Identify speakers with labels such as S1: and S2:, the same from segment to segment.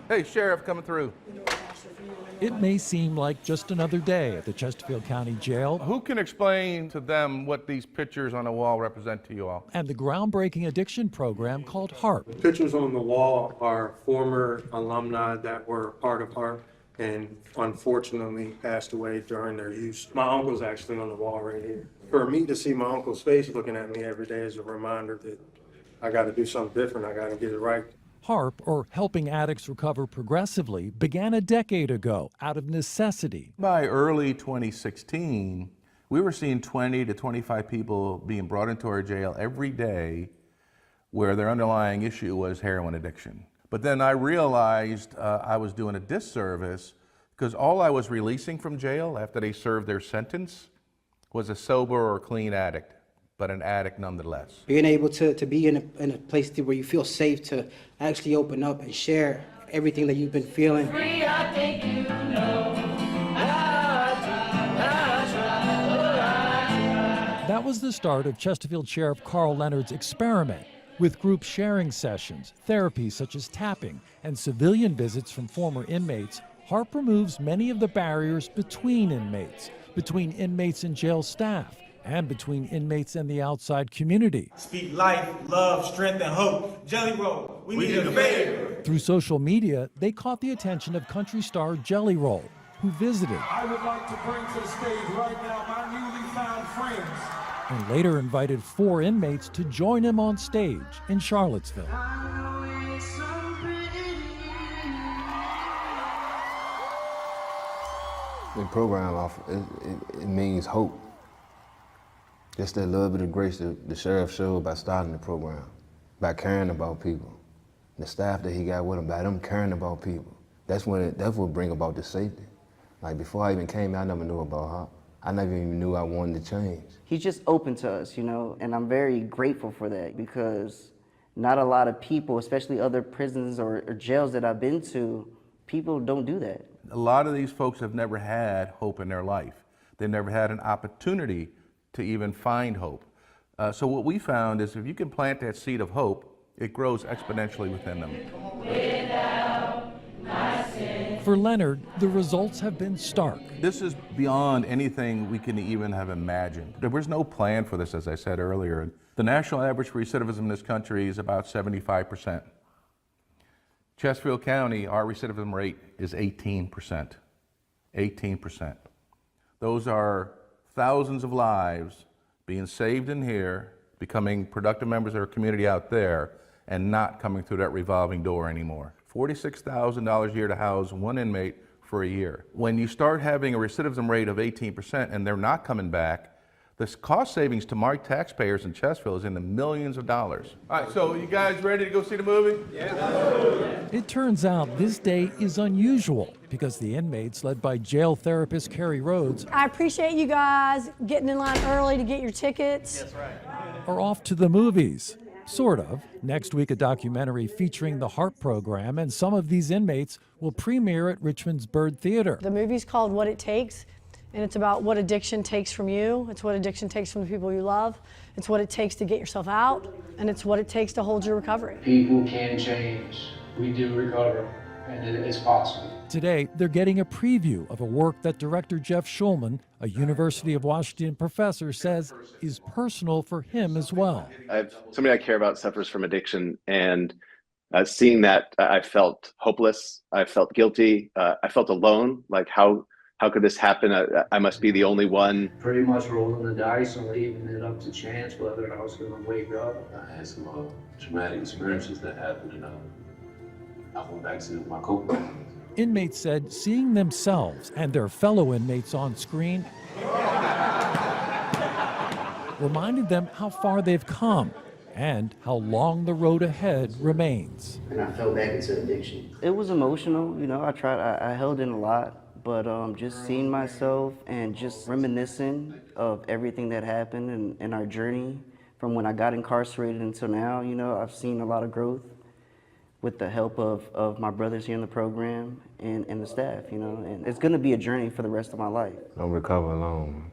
S1: Hey, Sheriff, coming through.
S2: It may seem like just another day at the Chesterfield County Jail.
S1: Who can explain to them what these pictures on the wall represent to you all?
S2: And the groundbreaking addiction program called Harp.
S3: The pictures on the wall are former alumni that were part of Harp and unfortunately passed away during their use. My uncle's actually on the wall right here. For me to see my uncle's face looking at me every day is a reminder that I got to do something different. I got to get it right.
S2: Harp, or Helping Addicts Recover Progressively, began a decade ago out of necessity.
S1: By early 2016, we were seeing 20 to 25 people being brought into our jail every day where their underlying issue was heroin addiction. But then I realized I was doing a disservice because all I was releasing from jail after they served their sentence was a sober or clean addict, but an addict nonetheless.
S4: Being able to be in a place where you feel safe to actually open up and share everything that you've been feeling.
S5: Free, I think you know.
S2: That was the start of Chesterfield Sheriff Carl Leonard's experiment with group sharing sessions, therapy such as tapping, and civilian visits from former inmates. Harp removes many of the barriers between inmates and jail staff, and between inmates and the outside community.
S6: Speak life, love, strength, and hope. Jelly Roll, we need a favor.
S2: Through social media, they caught the attention of country star Jelly Roll, who visited.
S7: I would like to bring to the stage right now my newly found friends.
S2: And later invited 4 inmates to join him on stage in Charlottesville.
S8: The program, it means hope. Just that little bit of grace that the sheriff showed by starting the program, by caring about people. The staff that he got with him, by them caring about people. That's what bring about the safety. Like before I even came out, I never knew about Harp. I never even knew I wanted to change.
S9: He's just open to us, you know, and I'm very grateful for that because not a lot of people, especially other prisons or jails that I've been to, people don't do that.
S1: A lot of these folks have never had hope in their life. They never had an opportunity to even find hope. So what we found is if you can plant that seed of hope, it grows exponentially within them.
S2: For Leonard, the results have been stark.
S1: This is beyond anything we can even have imagined. There was no plan for this, as I said earlier. The national average for recidivism in this country is about 75%. Chesterfield County, our recidivism rate is 18%. 18%. Those are thousands of lives being saved in here, becoming productive members of our community out there, and not coming through that revolving door anymore. $46,000 a year to house one inmate for a year. When you start having a recidivism rate of 18% and they're not coming back, the cost savings to my taxpayers in Chesterfield is in the millions of dollars. All right, so you guys ready to go see the movie?
S2: Yeah. It turns out this day is unusual because the inmates, led by jail therapist Carrie Rhodes,
S10: I appreciate you guys getting in line early to get your tickets.
S2: That's right. Are off to the movies. Sort of. Next week, a documentary featuring the Harp program and some of these inmates will premiere at Richmond's Byrd Theater.
S10: The movie's called What It Takes, and it's about what addiction takes from you. It's what addiction takes from the people you love. It's what it takes to get yourself out, and it's what it takes to hold your recovery.
S11: People can change. We do recover, and it's possible.
S2: Today, they're getting a preview of a work that director Jeff Schulman, a University of Washington professor, says is personal for him as well.
S12: Somebody I care about suffers from addiction, and seeing that, I felt hopeless. I felt guilty. I felt alone. Like, how could this happen? I must be the only one.
S11: Pretty much rolling the dice and leaving it up to chance whether I was going to wake up.
S13: I had some traumatic experiences that happened, and I went back to my coping.
S2: Inmates said seeing themselves and their fellow inmates on screen reminded them how far they've come and how long the road ahead remains.
S9: And I fell back into addiction. It was emotional, you know, I held in a lot, but just seeing myself and just reminiscing of everything that happened in our journey from when I got incarcerated until now, you know, I've seen a lot of growth with the help of my brothers here in the program and the staff, you know, and it's gonna be a journey for the rest of my life.
S8: Don't recover alone.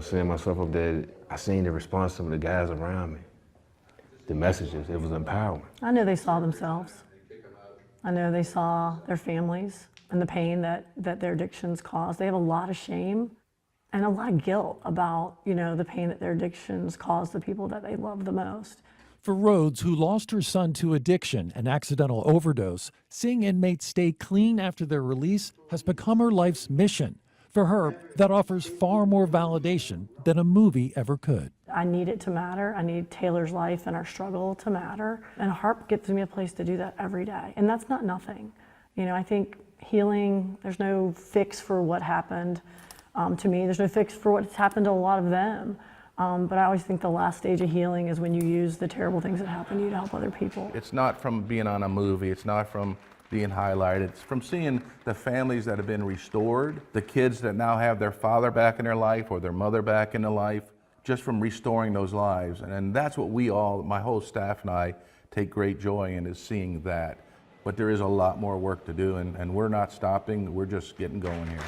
S8: Seeing myself up there, I seen the response of the guys around me. The messages, it was empowering.
S10: I know they saw themselves. I know they saw their families and the pain that their addictions cause. They have a lot of shame and a lot of guilt about, the pain that their addictions cause the people that they love the most.
S2: For Rhodes, who lost her son to addiction and accidental overdose, seeing inmates stay clean after their release has become her life's mission. For her, that offers far more validation than a movie ever could.
S10: I need it to matter. I need Taylor's life and our struggle to matter. And Harp gives me a place to do that every day. And that's not nothing. I think healing, there's no fix for what happened to me. There's no fix for what's happened to a lot of them. But I always think the last stage of healing is when you use the terrible things that happen to you to help other people.
S1: It's not from being on a movie. It's not from being highlighted. It's from seeing the families that have been restored, the kids that now have their father back in their life or their mother back in their life, just from restoring those lives. And that's what we all, my whole staff and I, take great joy in, is seeing that. But there is a lot more work to do, and we're not stopping. We're just getting going here.